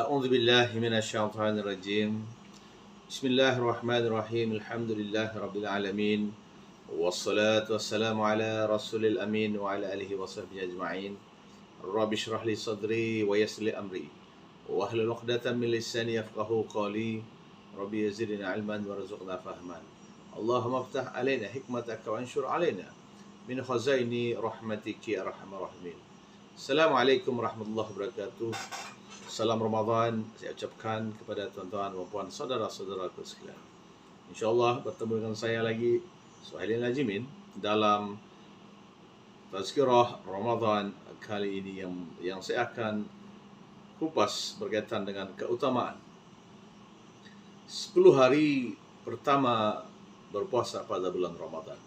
أعوذ بالله من الشيطان الرجيم. بسم الله الرحمن الرحيم. الحمد لله رب العالمين، والصلاة والسلام على رسول الأمين وعلى آله وصحبه أجمعين. رب اشرح لي صدري ويسر لي أمري واحلل عقدة من لساني يفقهوا قولي. رب زدنا علما وارزقنا فهما. اللهم افتح علينا حكمتك وانشر علينا من خزائن رحمتك يا أرحم الراحمين. Assalamualaikum warahmatullahi wabarakatuh. Salam Ramadan saya ucapkan kepada tuan-tuan dan puan saudara-saudaraku sekalian. InsyaAllah bertemu dengan saya lagi, Suhaili Najimin, dalam Tazkirah Ramadan kali ini yang saya akan kupas berkaitan dengan keutamaan 10 hari pertama berpuasa pada bulan Ramadan.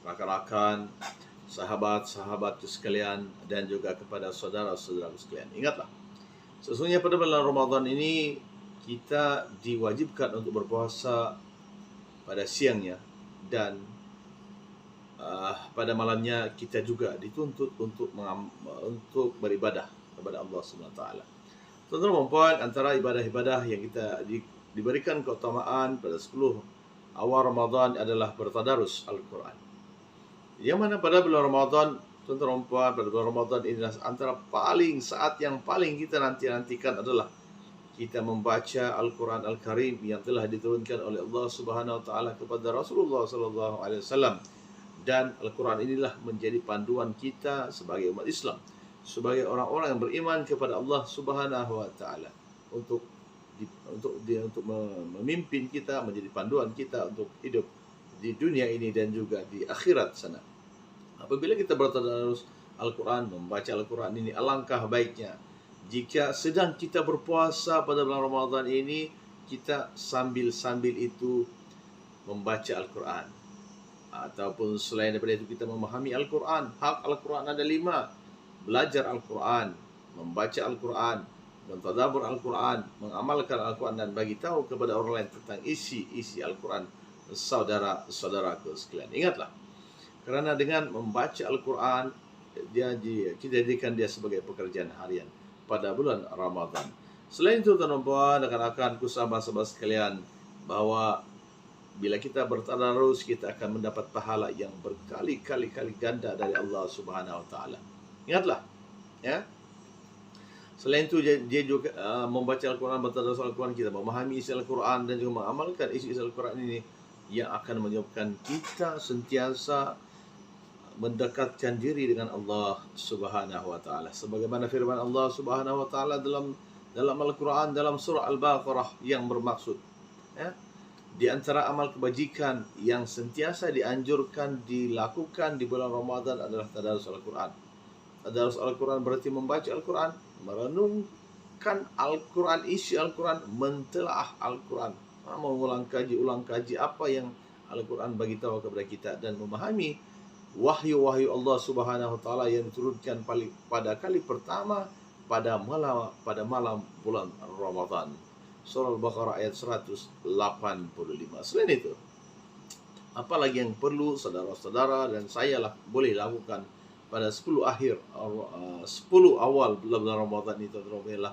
Rakan-rakan, sahabat-sahabat sekalian, dan juga kepada saudara-saudara sekalian, ingatlah, sesungguhnya pada bulan Ramadan ini kita diwajibkan untuk berpuasa pada siangnya, dan pada malamnya kita juga dituntut untuk beribadah kepada Allah SWT. Tuan-tuan dan puan, antara ibadah-ibadah yang kita diberikan keutamaan pada 10 awal Ramadan adalah bertadarus Al-Quran. Yang mana pada bulan Ramadan, tuan-tuan dan puan, pada bulan Ramadan ini antara saat yang paling kita nantikan adalah kita membaca Al-Quran Al-Karim yang telah diturunkan oleh Allah Subhanahu Wa Taala kepada Rasulullah Sallallahu Alaihi Wasallam. Dan Al-Quran inilah menjadi panduan kita sebagai umat Islam, sebagai orang-orang yang beriman kepada Allah Subhanahu Wa Taala, untuk memimpin kita, menjadi panduan kita untuk hidup di dunia ini dan juga di akhirat sana. Apabila kita bertadarus Al-Quran, membaca Al-Quran ini, alangkah baiknya jika sedang kita berpuasa pada bulan Ramadan ini, kita sambil itu membaca Al-Quran. Ataupun selain daripada itu, kita memahami Al-Quran. Hak Al-Quran ada 5. Belajar Al-Quran, membaca Al-Quran, mentadabbur Al-Quran, mengamalkan Al-Quran, dan bagi tahu kepada orang lain tentang isi Al-Quran. Saudara-saudaraku sekalian, ingatlah, kerana dengan membaca Al-Quran, kita jadikan dia sebagai pekerjaan harian pada bulan Ramadan. Selain itu, tuan-tuan dan rakan-rakanku, sahabat-sahabat sekalian, bahawa bila kita bertadarus, kita akan mendapat pahala yang berkali-kali ganda dari Allah Subhanahu Wa Taala. Ingatlah, ya. Selain itu, dia juga membaca Al-Quran, bertadarus Al-Quran, kita memahami isi Al-Quran dan juga mengamalkan isi Al-Quran ini, yang akan menyebabkan kita sentiasa mendekatkan diri dengan Allah Subhanahu Wa Taala. Sebagaimana firman Allah Subhanahu Wa Taala dalam Al-Quran, dalam surah Al-Baqarah, yang bermaksud, ya, di antara amal kebajikan yang sentiasa dianjurkan dilakukan di bulan Ramadan adalah tadarus Al-Quran. Tadarus Al-Quran berarti membaca Al-Quran, merenungkan Al-Quran, isi Al-Quran, mentelaah Al-Quran, mengulang kaji apa yang Al-Quran bagi tahu kepada kita, dan memahami wahyu Allah Subhanahu Wa Taala yang diturunkan pada kali pertama pada malam bulan Ramadan. Surah Al-Baqarah ayat 185. Selain itu, apalagi yang perlu saudara-saudara dan saya boleh lakukan pada 10 awal bulan Ramadan itu, terutamanya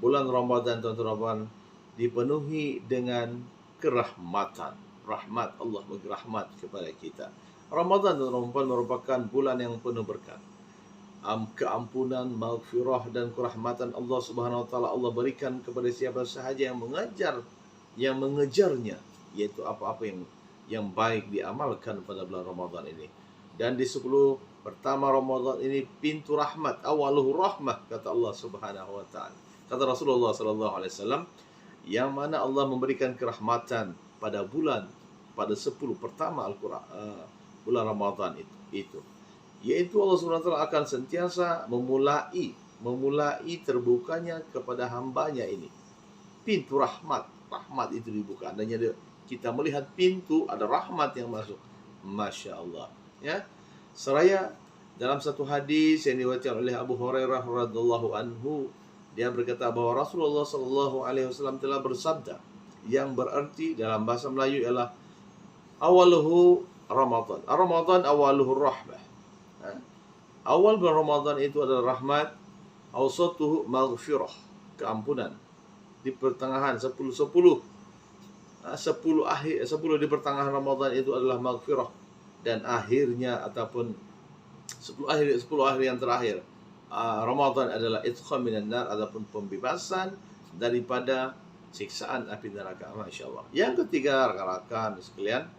bulan Ramadan, tuan-tuan, dipenuhi dengan kerahmatan. Rahmat Allah, bagi rahmat kepada kita. Ramadan, tuan-tuan, merupakan bulan yang penuh berkat, keampunan, maghfirah, dan kerahmatan Allah Subhanahu Wa Taala Allah berikan kepada siapa sahaja yang mengejarnya, yaitu apa-apa yang baik diamalkan pada bulan Ramadan ini. Dan di 10 pertama Ramadan ini, pintu rahmat, awaluhu rahmah, kata Allah Subhanahu Wa Taala. Kata Rasulullah Sallallahu Alaihi Wasallam, yang mana Allah memberikan kerahmatan pada 10 pertama Al-Quran, bulan Ramadan itu, yaitu Allah SWT akan sentiasa memulai terbukanya kepada hambanya ini pintu rahmat itu dibuka. Adanya kita melihat pintu, ada rahmat yang masuk. Masya Allah, ya. Seraya dalam satu hadis yang diriwayatkan oleh Abu Hurairah radhiyallahu anhu, dia berkata bahawa Rasulullah Sallallahu Alaihi Wasallam telah bersabda, yang berarti dalam bahasa Melayu ialah awaluhu Ramadan. Ramadan awaluhu rahmah. Awal bulan Ramadan itu adalah rahmat, awsatuhu maghfirah, keampunan, di pertengahan 10 di pertengahan Ramadan itu adalah maghfirah, dan akhirnya ataupun 10 hari yang terakhir Ramadan adalah itqa minan nar, ataupun pembebasan daripada siksaan api neraka. Masya-Allah. Yang ketiga, rekan-rekan sekalian,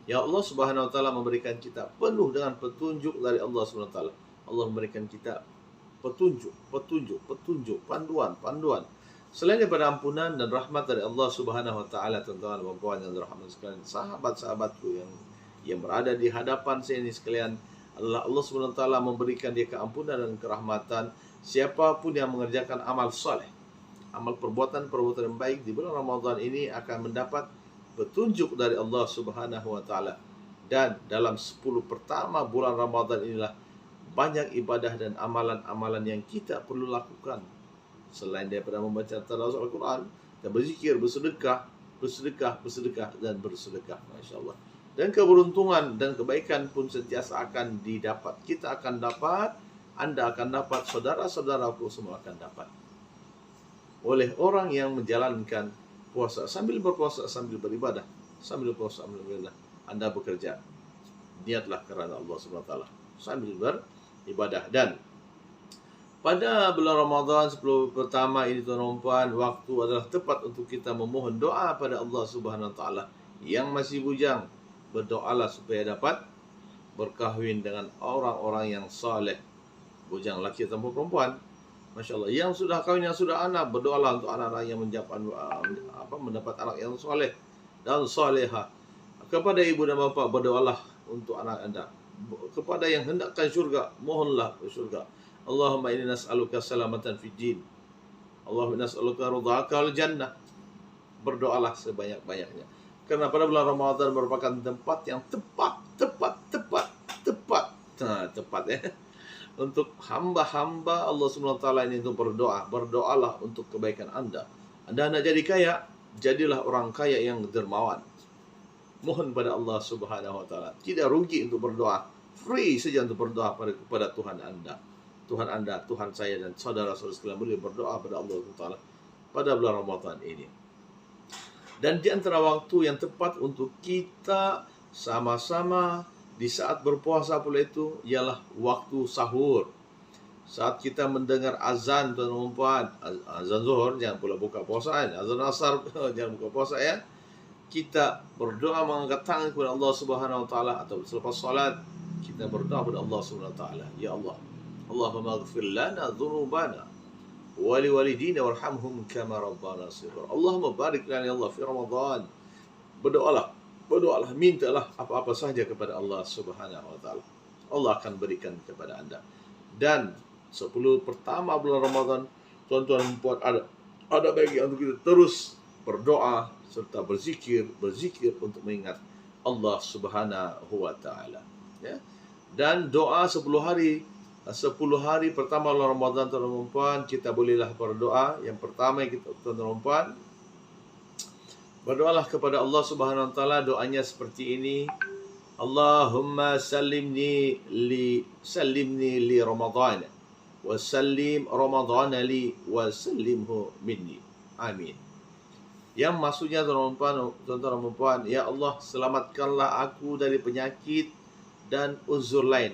ya Allah Subhanahu wa taala memberikan kita penuh dengan petunjuk dari Allah Subhanahu wa taala. Allah memberikan kita petunjuk, panduan. Selain daripada ampunan dan rahmat dari Allah Subhanahu wa taala, tuan-tuan dan puan yang dirahmati sekalian, sahabat-sahabatku yang berada di hadapan saya ini sekalian, adalah Allah Subhanahu wa taala memberikan dia keampunan dan kerahmatan. Siapapun yang mengerjakan amal saleh, amal perbuatan yang baik di bulan Ramadan ini akan mendapat petunjuk dari Allah Subhanahu wa taala. Dan dalam 10 pertama bulan Ramadan inilah banyak ibadah dan amalan-amalan yang kita perlu lakukan. Selain daripada membaca tilawah Al-Quran, dan berzikir, bersedekah, dan bersedekah. Masya-Allah. Dan keberuntungan dan kebaikan pun sentiasa akan didapat. Kita akan dapat, Anda akan dapat, saudara-saudaraku semua akan dapat. Oleh orang yang menjalankan puasa sambil berpuasa, sambil beribadah, sambil puasa, sambil beribadah. Anda bekerja, niatlah kerana Allah Subhanahu wa taala sambil beribadah. Dan pada bulan Ramadan 10 pertama ini, tuan-tuan dan puan, waktu adalah tepat untuk kita memohon doa pada Allah Subhanahu wa taala. Yang masih bujang, berdoalah supaya dapat berkahwin dengan orang-orang yang saleh, bujang laki atau perempuan. Masya-Allah. Yang sudah kahwin, yang sudah anak, berdoalah untuk anak-anak yang mendapat anak yang saleh dan salehah. Kepada ibu dan bapa, berdoalah untuk anak Anda. Kepada yang hendakkan syurga, mohonlah syurga. Allahumma inni nas'aluka salamatan fid din. Allahumma nas'aluka ridhaka wal jannah. Berdoalah sebanyak-banyaknya. Karena pada bulan Ramadan merupakan tempat yang tepat ya, untuk hamba-hamba Allah Subhanahu wa taala ini untuk berdoa. Berdoalah untuk kebaikan Anda. Anda nak jadi kaya, jadilah orang kaya yang dermawan. Mohon pada Allah Subhanahu wa taala. Tidak rugi untuk berdoa. Free saja untuk berdoa kepada Tuhan Anda. Tuhan saya dan saudara-saudara sekalian boleh berdoa pada Allah Subhanahu wa taala pada bulan Ramadan ini. Dan di antara waktu yang tepat untuk kita sama-sama di saat berpuasa pula itu ialah waktu sahur. Saat kita mendengar azan, tuan-tuan, azan zuhur, jangan pula buka puasa, azan asar jangan buka puasa ya. Kita berdoa mengangkat tangan kepada Allah Subhanahu wa taala, atau selepas salat kita berdoa kepada Allah Subhanahu wa taala, ya Allah, Allahumma ighfir lana dhunubana wali walidina warhamhum kama rabbana shighar. Allahumma barik lana ya Allah fi Ramadan. Berdoalah, mintalah apa-apa saja kepada Allah Subhanahu wa taala. Allah akan berikan kepada Anda. Dan 10 pertama bulan Ramadan, tuan-tuan buat ada baiknya untuk kita terus berdoa serta berzikir untuk mengingat Allah Subhanahu wa taala, ya. Dan doa 10 hari pertama bulan Ramadan, tuan-tuan dan puan, kita bolehlah berdoa. Yang pertama kita, tuan-tuan dan puan, berdoalah kepada Allah Subhanahu wa taala. Doanya seperti ini: Allahumma sallimni li Ramadan wa sallim Ramadan li wa sallimhu minni. Amin. Yang maksudnya, tuan-tuan dan puan, ya Allah, selamatkanlah aku dari penyakit dan uzur lain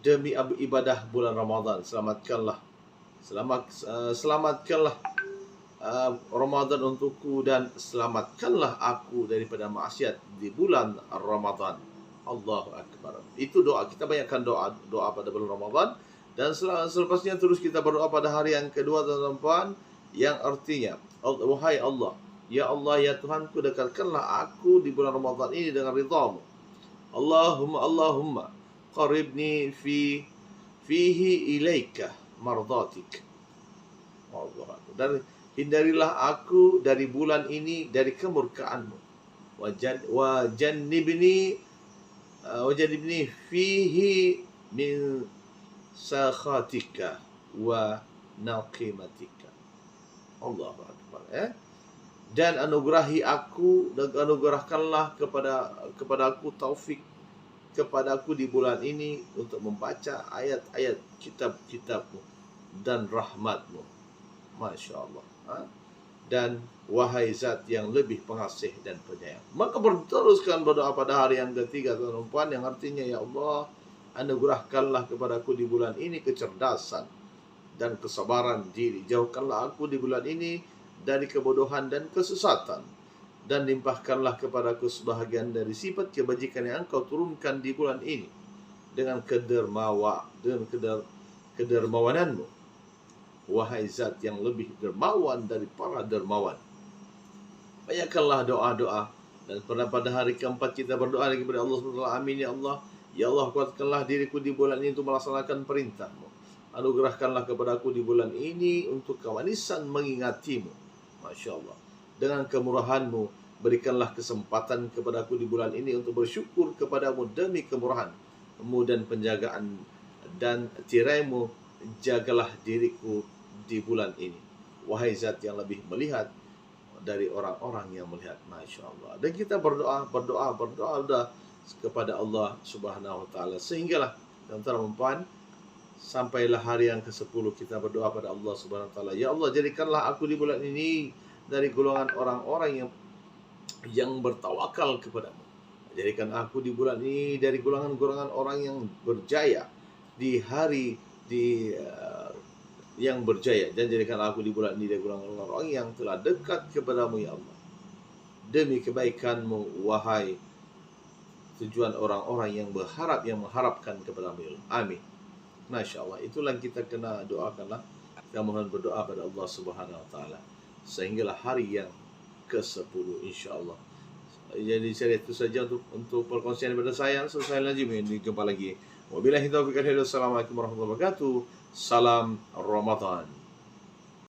demi ibadah bulan Ramadan. Selamatkanlah Ramadan untukku, dan selamatkanlah aku daripada maksiat di bulan Ramadan. Allahu Akbar. Itu doa. Kita banyakkan doa pada bulan Ramadan. Dan selepasnya terus kita berdoa pada hari yang kedua, tuan-tuan, yang artinya, wahai Allah, ya Allah, ya Tuhanku, dekatkanlah aku di bulan Ramadan ini dengan ridhamu. Allahumma qaribni fihi ilaika mardatik. Allah. Dan hindarilah aku dari bulan ini dari kemurkaanmu. Wajannibni fihi min sakhatika wa naqimatika. Allahu Akbar, ya. Dan anugerahkanlah kepada aku taufik kepadaku di bulan ini untuk membaca ayat-ayat kitab-kitabmu dan rahmatmu. Masya Allah. Dan wahai zat yang lebih pengasih dan penyayang. Maka berteruskan berdoa pada hari yang ketiga, tuan puan, yang artinya, ya Allah, anugerahkanlah kepadaku di bulan ini kecerdasan dan kesabaran diri. Jauhkanlah aku di bulan ini dari kebodohan dan kesesatan. Dan limpahkanlah kepadaku sebahagian dari sifat kebajikan yang Engkau turunkan di bulan ini dengan kedermawananmu. Wahai zat yang lebih dermawan dari para dermawan. Banyakkanlah doa-doa. Dan pada hari keempat kita berdoa kepada Allah SWT. Amin ya Allah. Ya Allah, kuatkanlah diriku di bulan ini untuk melaksanakan perintah-Mu. Anugerahkanlah kepadaku di bulan ini untuk kemanisan mengingatimu. Masya Allah. Dengan kemurahan-Mu, berikanlah kesempatan kepadaku di bulan ini untuk bersyukur kepadamu demi kemurahan-Mu dan penjagaan dan tirai-Mu. Jagalah diriku di bulan ini. Wahai zat yang lebih melihat dari orang-orang yang melihat. Masya Allah. Dan kita berdoa kepada Allah Subhanahu wa Ta'ala. Sehinggalah, teman-teman, sampailah hari yang ke-10 kita berdoa pada Allah Subhanahu wa Ta'ala. Ya Allah, jadikanlah aku di bulan ini dari golongan orang-orang yang bertawakal kepadamu. Jadikan aku di bulan ini dari golongan-golongan orang yang berjaya di hari yang berjaya. Dan jadikan aku di bulan ini dari golongan orang yang telah dekat kepadamu, ya Allah. Demi kebaikanmu, wahai tujuan orang-orang yang mengharapkan kepadamu, ya Allah. Amin. Masya Allah. Itulah yang kita kena doakanlah. Kita mohon berdoa pada Allah Subhanahu wa Ta'ala. Sehinggalah hari yang ke-10 insya-Allah. Jadi saya itu saja untuk perkongsian daripada saya. Selesai lagi, jumpa lagi. Wabillahi taufiq wal hidayah. Assalamualaikum warahmatullahi wabarakatuh. Salam Ramadan.